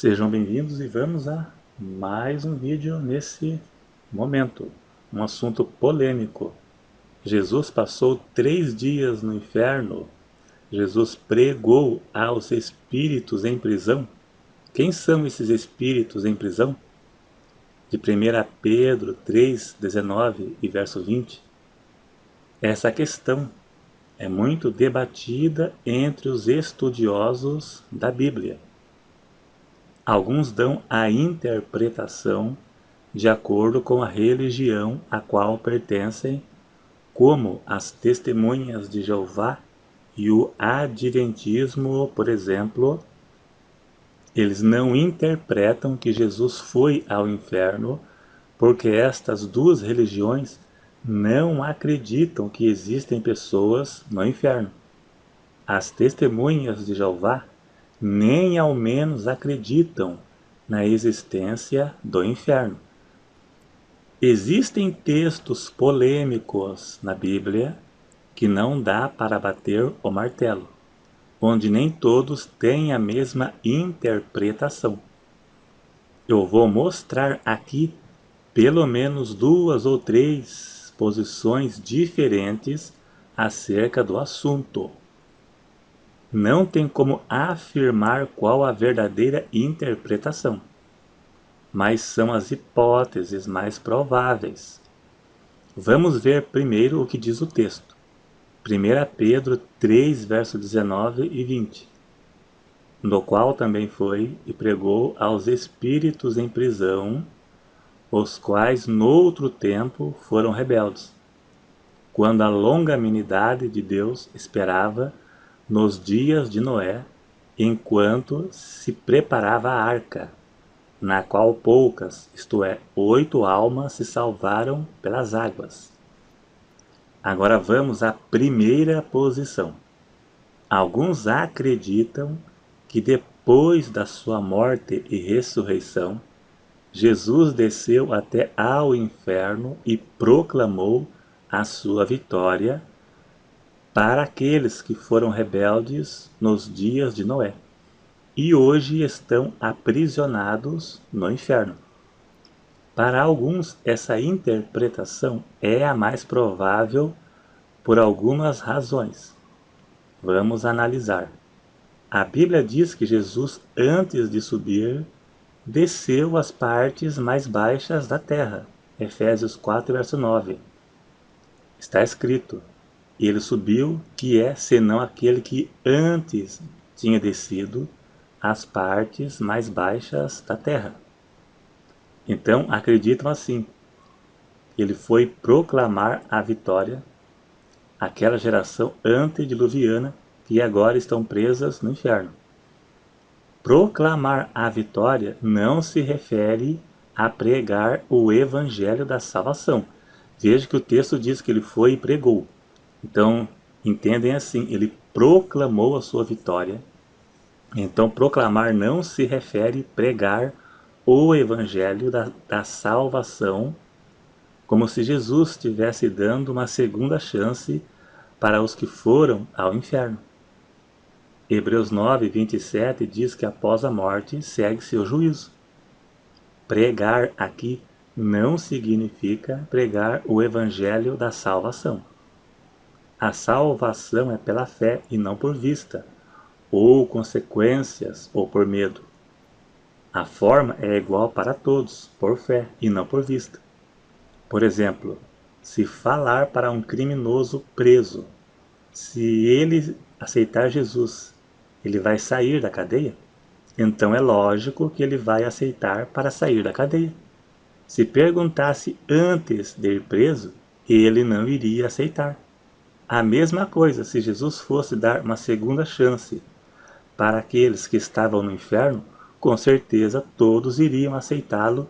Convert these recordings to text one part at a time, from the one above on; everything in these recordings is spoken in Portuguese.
Sejam bem-vindos e vamos a mais um vídeo nesse momento. Um assunto polêmico. Jesus passou 3 dias no inferno. Jesus pregou aos espíritos em prisão. Quem são esses espíritos em prisão? De 1 Pedro 3, 19 e verso 20. Essa questão é muito debatida entre os estudiosos da Bíblia. Alguns dão a interpretação de acordo com a religião a qual pertencem, como as Testemunhas de Jeová e o Adventismo, por exemplo. Eles não interpretam que Jesus foi ao inferno, porque estas duas religiões não acreditam que existem pessoas no inferno. As Testemunhas de Jeová nem ao menos acreditam na existência do inferno. Existem textos polêmicos na Bíblia que não dá para bater o martelo, onde nem todos têm a mesma interpretação. Eu vou mostrar aqui pelo menos 2 ou 3 posições diferentes acerca do assunto. Não tem como afirmar qual a verdadeira interpretação, mas são as hipóteses mais prováveis. Vamos ver primeiro o que diz o texto. 1 Pedro 3, verso 19 e 20. No qual também foi e pregou aos espíritos em prisão, os quais noutro tempo foram rebeldes, quando a longanimidade de Deus esperava nos dias de Noé, enquanto se preparava a arca, na qual poucas, isto é, 8 almas se salvaram pelas águas. Agora vamos à primeira posição. Alguns acreditam que depois da sua morte e ressurreição, Jesus desceu até ao inferno e proclamou a sua vitória para aqueles que foram rebeldes nos dias de Noé e hoje estão aprisionados no inferno. Para alguns, essa interpretação é a mais provável por algumas razões. Vamos analisar. A Bíblia diz que Jesus, antes de subir, desceu às partes mais baixas da terra. Efésios 4, verso 9. Está escrito: ele subiu, que é senão aquele que antes tinha descido às partes mais baixas da terra. Então acreditam assim: ele foi proclamar a vitória àquela geração antediluviana que agora estão presas no inferno. Proclamar a vitória não se refere a pregar o evangelho da salvação. Veja que o texto diz que ele foi e pregou. Então, entendem assim, ele proclamou a sua vitória. Então, proclamar não se refere a pregar o evangelho da salvação, como se Jesus estivesse dando uma segunda chance para os que foram ao inferno. Hebreus 9, 27 diz que após a morte segue-se o juízo. Pregar aqui não significa pregar o evangelho da salvação. A salvação é pela fé e não por vista, ou consequências, ou por medo. A forma é igual para todos, por fé e não por vista. Por exemplo, se falar para um criminoso preso, se ele aceitar Jesus, ele vai sair da cadeia? Então é lógico que ele vai aceitar para sair da cadeia. Se perguntasse antes de ir preso, ele não iria aceitar. A mesma coisa se Jesus fosse dar uma segunda chance para aqueles que estavam no inferno, com certeza todos iriam aceitá-lo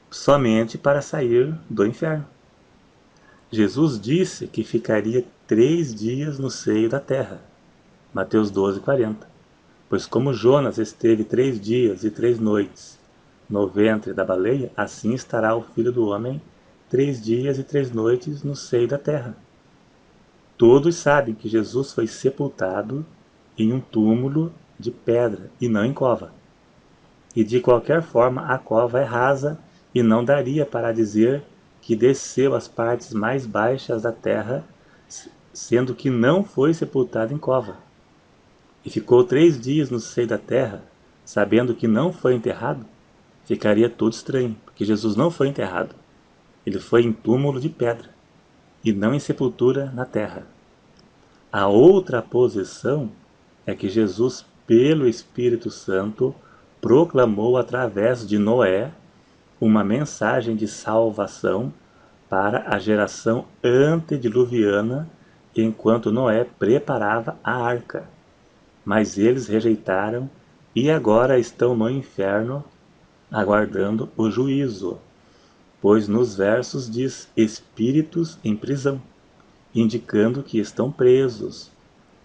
somente para sair do inferno. Jesus disse que ficaria 3 dias no seio da terra. Mateus 12, 40. Pois como Jonas esteve 3 dias e 3 noites no ventre da baleia, assim estará o Filho do Homem 3 dias e 3 noites no seio da terra. Todos sabem que Jesus foi sepultado em um túmulo de pedra e não em cova. e de qualquer forma a cova é rasa, e não daria para dizer que desceu às partes mais baixas da terra, sendo que não foi sepultado em cova. E ficou 3 dias no seio da terra, sabendo que não foi enterrado, ficaria tudo estranho, porque Jesus não foi enterrado. Ele foi em túmulo de pedra, e não em sepultura na terra. A outra posição é que Jesus, pelo Espírito Santo, proclamou através de Noé uma mensagem de salvação para a geração antediluviana, enquanto Noé preparava a arca. Mas eles rejeitaram e agora estão no inferno, aguardando o juízo. Pois nos versos diz espíritos em prisão, indicando que estão presos.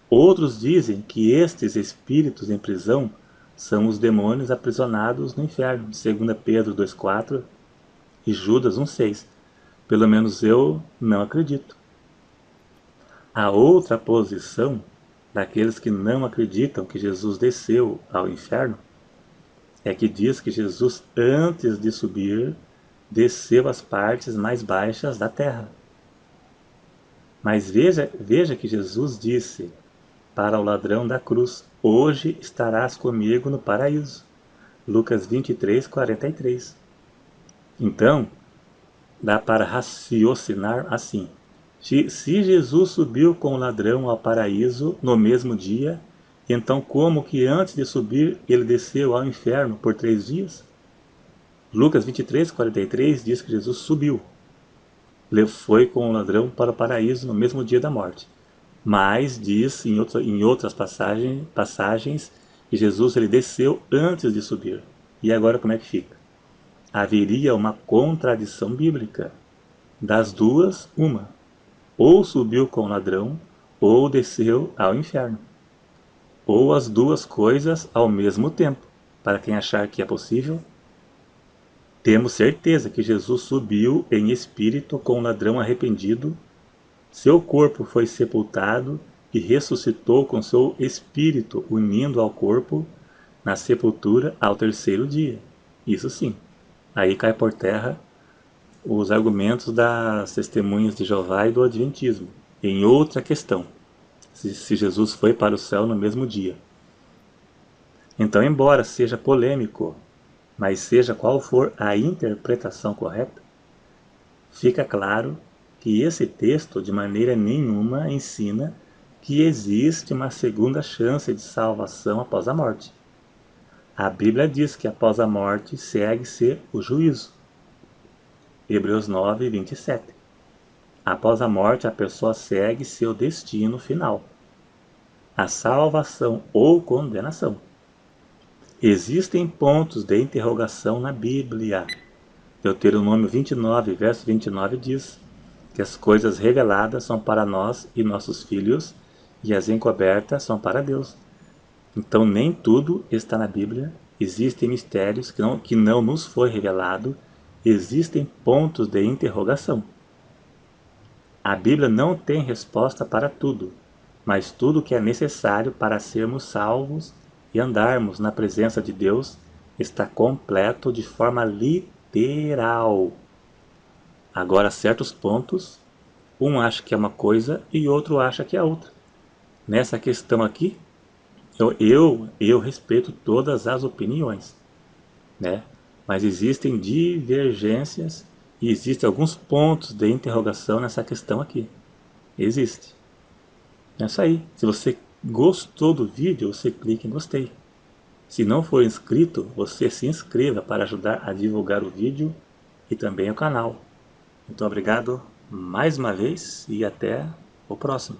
Outros dizem que estes espíritos em prisão são os demônios aprisionados no inferno, 2 Pedro 2,4 e Judas 1,6. Pelo menos eu não acredito. A outra posição daqueles que não acreditam que Jesus desceu ao inferno é que diz que Jesus, antes de subir, desceu às partes mais baixas da terra. Mas veja que Jesus disse para o ladrão da cruz: hoje estarás comigo no paraíso. Lucas 23, 43. Então, dá para raciocinar assim: se Jesus subiu com o ladrão ao paraíso no mesmo dia, então como que antes de subir ele desceu ao inferno por 3 dias? Lucas 23, 43 diz que Jesus subiu. Ele foi com o ladrão para o paraíso no mesmo dia da morte. Mas diz em outras passagens que Jesus ele desceu antes de subir. E agora como é que fica? Haveria uma contradição bíblica. Das duas, uma. Ou subiu com o ladrão, ou desceu ao inferno. Ou as duas coisas ao mesmo tempo. Para quem achar que é possível, temos certeza que Jesus subiu em espírito com o ladrão arrependido. Seu corpo foi sepultado e ressuscitou com seu espírito, unindo ao corpo na sepultura ao 3º dia. Isso sim. Aí cai por terra os argumentos das testemunhas de Jeová e do Adventismo. Em outra questão, se Jesus foi para o céu no mesmo dia. Então, embora seja polêmico, mas seja qual for a interpretação correta, fica claro que esse texto de maneira nenhuma ensina que existe uma segunda chance de salvação após a morte. A Bíblia diz que após a morte segue-se o juízo. Hebreus 9, 27. Após a morte a pessoa segue seu destino final, a salvação ou condenação. Existem pontos de interrogação na Bíblia. Deuteronômio 29, verso 29 diz que as coisas reveladas são para nós e nossos filhos, e as encobertas são para Deus. Então nem tudo está na Bíblia, existem mistérios que não nos foi revelado, existem pontos de interrogação. A Bíblia não tem resposta para tudo, mas tudo que é necessário para sermos salvos e andarmos na presença de Deus está completo de forma literal. Agora, certos pontos, um acha que é uma coisa e outro acha que é outra. Nessa questão aqui, eu respeito todas as opiniões, né? Mas existem divergências e existem alguns pontos de interrogação nessa questão aqui. Existe. É isso aí. Se você gostou do vídeo, você clica em gostei. Se não for inscrito, você se inscreva para ajudar a divulgar o vídeo e também o canal. Muito obrigado mais uma vez e até o próximo.